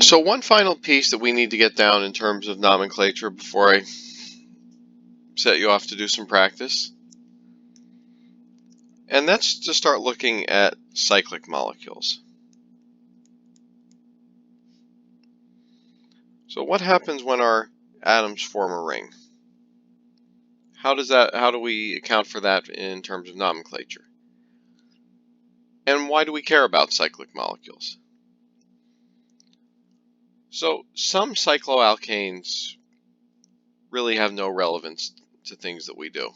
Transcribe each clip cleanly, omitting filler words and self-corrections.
So one final piece that we need to get down in terms of nomenclature before I set you off to do some practice, and that's to start looking at cyclic molecules. So what happens when our atoms form a ring? How do we account for that in terms of nomenclature? And why do we care about cyclic molecules? So some cycloalkanes really have no relevance to things that we do.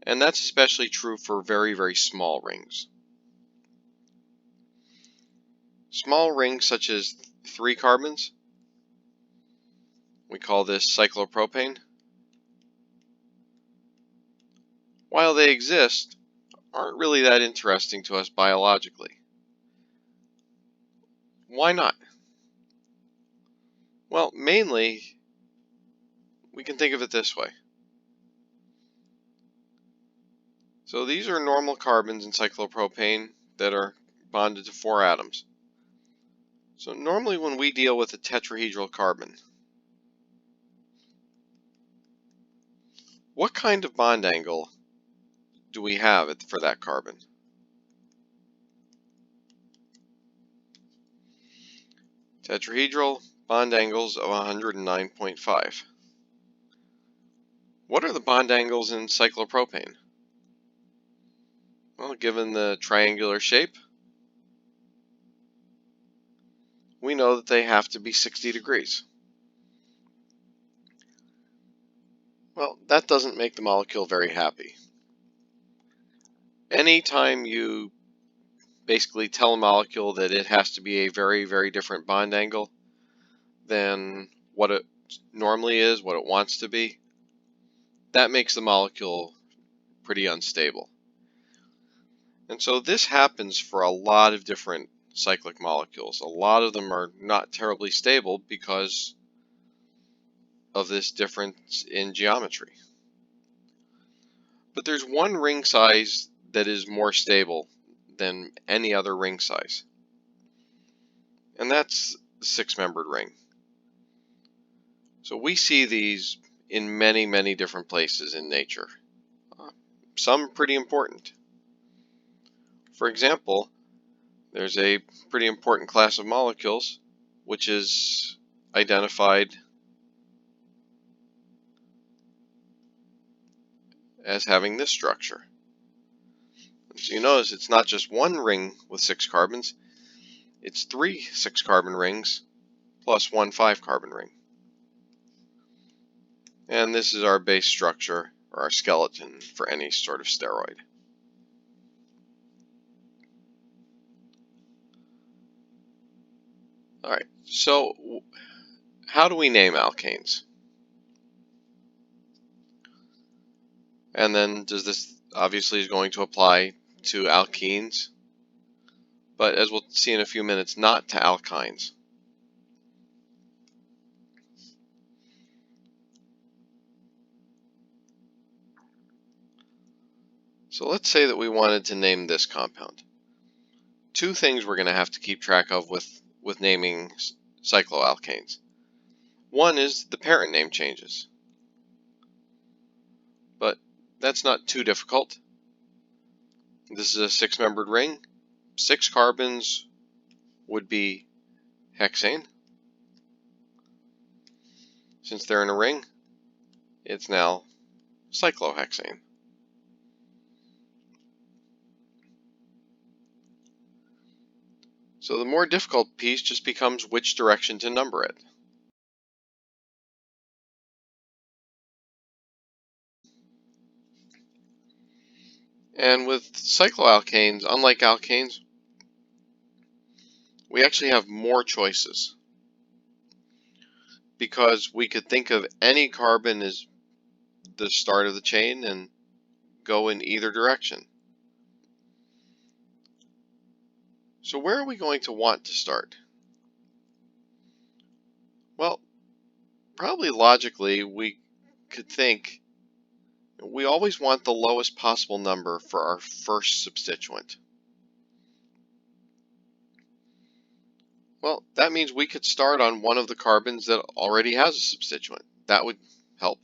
And that's especially true for very, very small rings. Small rings such as 3 carbons, we call this cyclopropane. While they exist, aren't really that interesting to us biologically. Why not? Well, mainly, we can think of it this way. So these are normal carbons in cyclopropane that are bonded to 4 atoms. So normally when we deal with a tetrahedral carbon, what kind of bond angle do we have for that carbon? Tetrahedral bond angles of 109.5. What are the bond angles in cyclopropane? Well, given the triangular shape, we know that they have to be 60 degrees. Well, that doesn't make the molecule very happy. Anytime you basically tell a molecule that it has to be a very, very different bond angle than what it normally is, what it wants to be, that makes the molecule pretty unstable. And so this happens for a lot of different cyclic molecules. A lot of them are not terribly stable because of this difference in geometry. But there's one ring size that is more stable than any other ring size, and that's the 6-membered ring. So we see these in many, many different places in nature. Some pretty important. For example, there's a pretty important class of molecules which is identified as having this structure. So you notice it's not just one ring with 6 carbons, it's 3 6-carbon rings plus 1 5-carbon ring. And this is our base structure, or our skeleton, for any sort of steroid. Alright, so how do we name alkanes? And then does this obviously is going to apply to alkenes, but as we'll see in a few minutes, not to alkynes. So let's say that we wanted to name this compound. 2 things we're going to have to keep track of with naming cycloalkanes. One is the parent name changes, but that's not too difficult. This is a 6-membered ring. 6 carbons would be hexane. Since they're in a ring, it's now cyclohexane. So the more difficult piece just becomes which direction to number it. And with cycloalkanes, unlike alkanes, we actually have more choices, because we could think of any carbon as the start of the chain and go in either direction. So where are we going to want to start? Well, probably logically we could think we always want the lowest possible number for our first substituent. Well, that means we could start on one of the carbons that already has a substituent. That would help.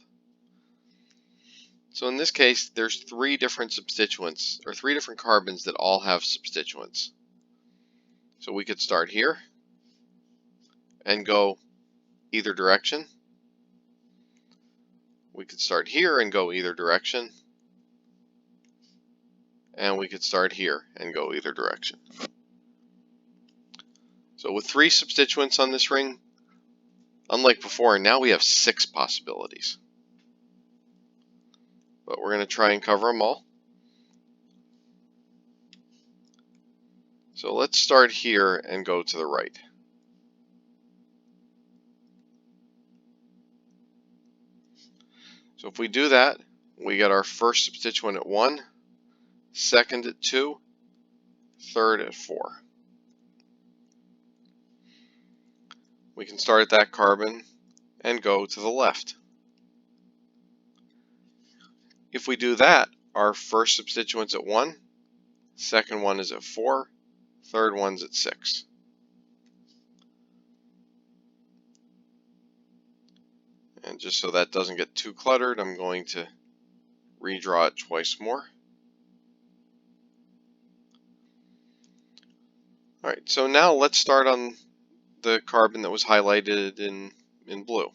So in this case, there's 3 different substituents, or 3 different carbons that all have substituents. So we could start here and go either direction. We could start here and go either direction. And we could start here and go either direction. So with 3 substituents on this ring, unlike before, now we have 6 possibilities. But we're going to try and cover them all. So let's start here and go to the right. So if we do that, we get our first substituent at 1, second at 2, third at 4. We can start at that carbon and go to the left. If we do that, our first substituent's at 1, second one is at 4, third one's at 6. And just so that doesn't get too cluttered, I'm going to redraw it twice more. Alright, so now let's start on the carbon that was highlighted in blue.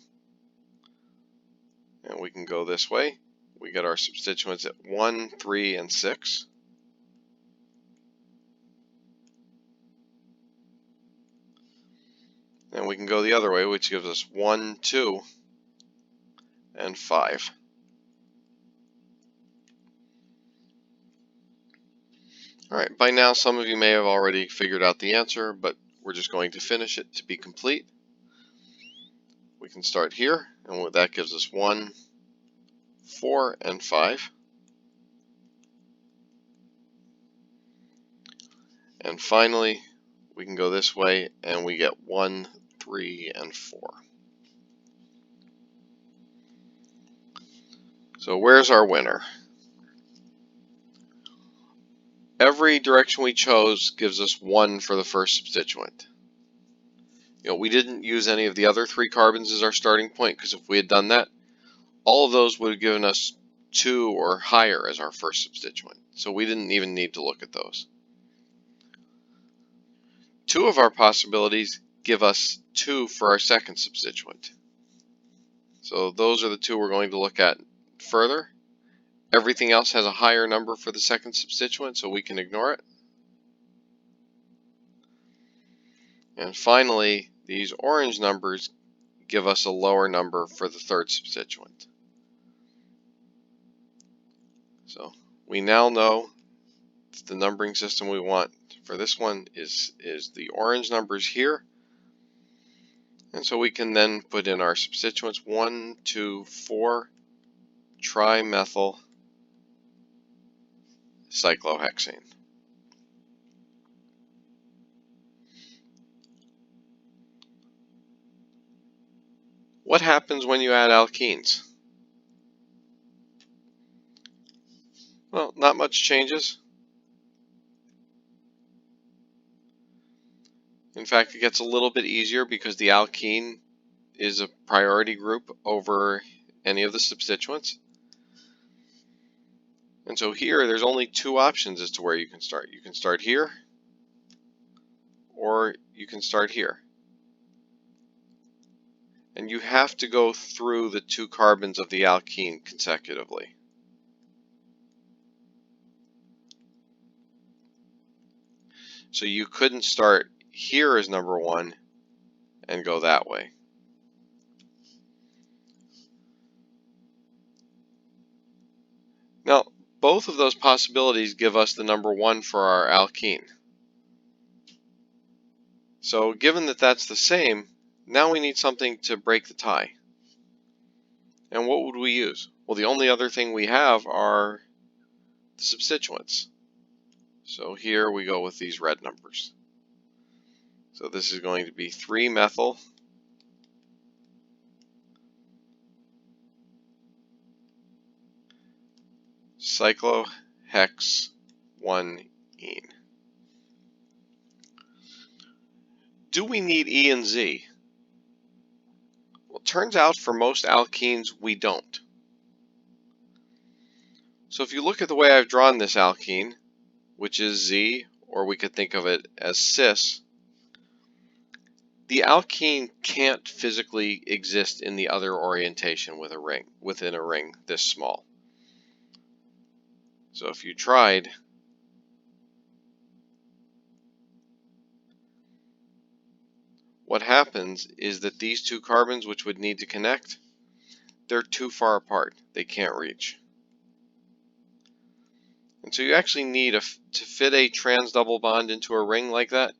And we can go this way. We get our substituents at 1, 3, and 6. And we can go the other way, which gives us 1, 2, and 5. Alright, by now some of you may have already figured out the answer, but we're just going to finish it to be complete. We can start here, and that gives us 1, 4, and 5. And finally, we can go this way, and we get 1, 3, and 4. So where's our winner? Every direction we chose gives us 1 for the first substituent. We didn't use any of the other 3 carbons as our starting point, because if we had done that, all of those would have given us 2 or higher as our first substituent. So we didn't even need to look at those. 2 of our possibilities give us 2 for our second substituent. So those are the 2 we're going to look at further. Everything else has a higher number for the second substituent, so we can ignore it. And finally, these orange numbers give us a lower number for the third substituent. So we now know the numbering system we want for this one is the orange numbers here. And so we can then put in our substituents 1, 2, 4, trimethyl cyclohexane. What happens when you add alkenes? Well, not much changes. In fact, it gets a little bit easier because the alkene is a priority group over any of the substituents. And so here, there's only 2 options as to where you can start. You can start here, or you can start here. And you have to go through the 2 carbons of the alkene consecutively. So you couldn't start here as number 1 and go that way. Now, both of those possibilities give us the number 1 for our alkene. So given that that's the same, now we need something to break the tie. And what would we use? Well, the only other thing we have are the substituents. So here we go with these red numbers. So this is going to be 3-methyl cyclohexane. do we need E and Z? Well, it turns out for most alkenes we don't. So if you look at the way I've drawn this alkene, which is Z, or we could think of it as cis, the alkene can't physically exist in the other orientation with a ring, within a ring this small. So if you tried, what happens is that these two carbons, which would need to connect, they're too far apart. They can't reach. And so you actually need, to fit a trans double bond into a ring like that,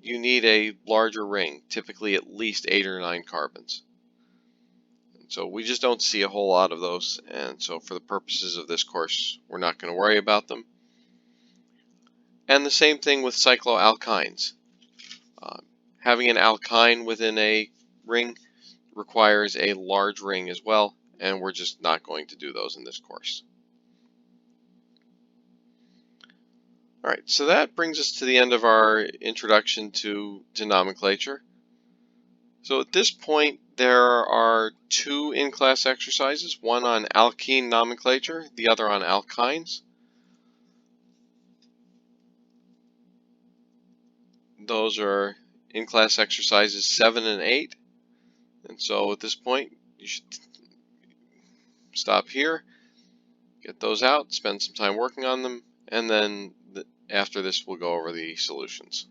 you need a larger ring, typically at least 8 or 9 carbons. And so we just don't see a whole lot of those, and so for the purposes of this course, we're not going to worry about them. And the same thing with cycloalkynes. Having an alkyne within a ring requires a large ring as well, and we're just not going to do those in this course. Alright, so that brings us to the end of our introduction to nomenclature. So at this point, there are 2 in-class exercises, one on alkene nomenclature, the other on alkynes. Those are in-class exercises 7 and 8. And so at this point, you should stop here, get those out, spend some time working on them, and then after this we'll go over the solutions.